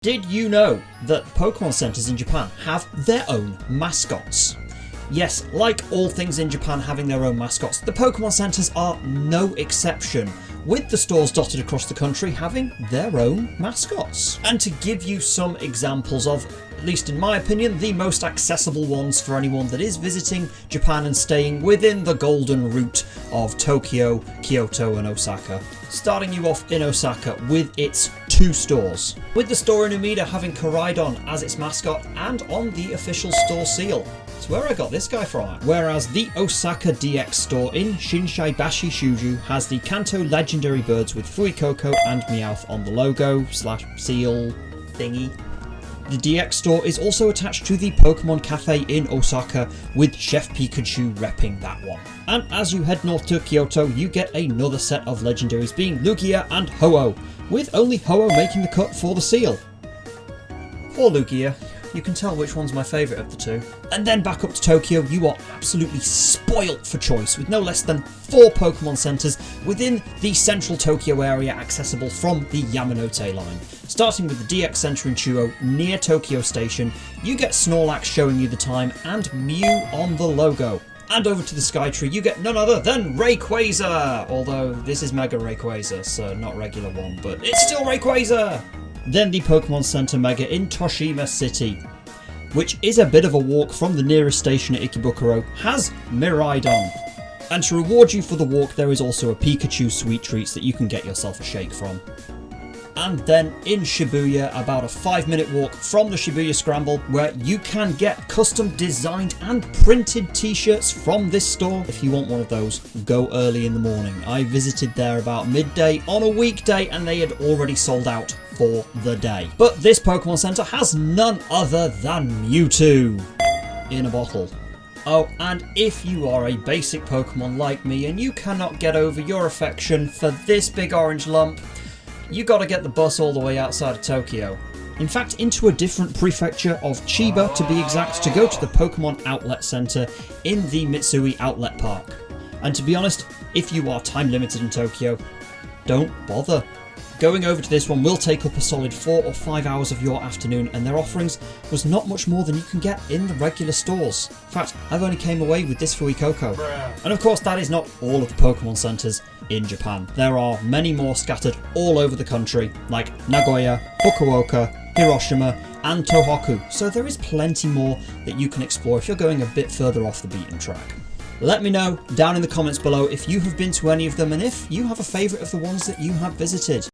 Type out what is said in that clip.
Did you know that Pokémon Centers in Japan have their own mascots? Yes, like all things in Japan having their own mascots, the Pokémon Centers are no exception, with the stores dotted across the country having their own mascots. And to give you some examples of, at least in my opinion, the most accessible ones for anyone that is visiting Japan and staying within the golden route of Tokyo, Kyoto and Osaka. Starting you off in Osaka with its two stores, with the store in Umeda having Koraidon as its mascot and on the official store seal. It's where I got this guy from. Whereas the Osaka DX store in Shinsaibashi Shuju has the Kanto legendary birds with Fuecoco and Meowth on the logo / seal thingy. The DX store is also attached to the Pokemon Cafe in Osaka, with Chef Pikachu repping that one. And as you head north to Kyoto, you get another set of legendaries, being Lugia and Ho-Oh, with only Ho-Oh making the cut for the seal. Poor Lugia. You can tell which one's my favourite of the two. And then back up to Tokyo, you are absolutely spoilt for choice, with no less than 4 Pokemon Centers within the central Tokyo area accessible from the Yamanote line. Starting with the DX Center in Chuo near Tokyo Station, you get Snorlax showing you the time and Mew on the logo. And over to the Skytree, you get none other than Rayquaza! Although this is Mega Rayquaza, so not regular one, but it's still Rayquaza! Then the Pokemon Center Mega in Toshima City, which is a bit of a walk from the nearest station at Ikebukuro, has Miraidon. And to reward you for the walk, there is also a Pikachu Sweet Treats that you can get yourself a shake from. And then in Shibuya, about a 5-minute walk from the Shibuya Scramble, where you can get custom designed and printed t-shirts from this store. If you want one of those, go early in the morning. I visited there about midday on a weekday and they had already sold out for the day. But this Pokemon Center has none other than Mewtwo in a bottle. Oh, and if you are a basic Pokemon like me and you cannot get over your affection for this big orange lump, you gotta get the bus all the way outside of Tokyo. In fact, into a different prefecture of Chiba to be exact, to go to the Pokemon Outlet Center in the Mitsui Outlet Park. And to be honest, if you are time limited in Tokyo, don't bother. Going over to this one will take up a solid 4 or 5 hours of your afternoon, and their offerings was not much more than you can get in the regular stores. In fact, I've only came away with this Fuecoco. And of course, that is not all of the Pokemon Centers in Japan. There are many more scattered all over the country, like Nagoya, Fukuoka, Hiroshima, and Tohoku. So there is plenty more that you can explore if you're going a bit further off the beaten track. Let me know down in the comments below if you have been to any of them and if you have a favourite of the ones that you have visited.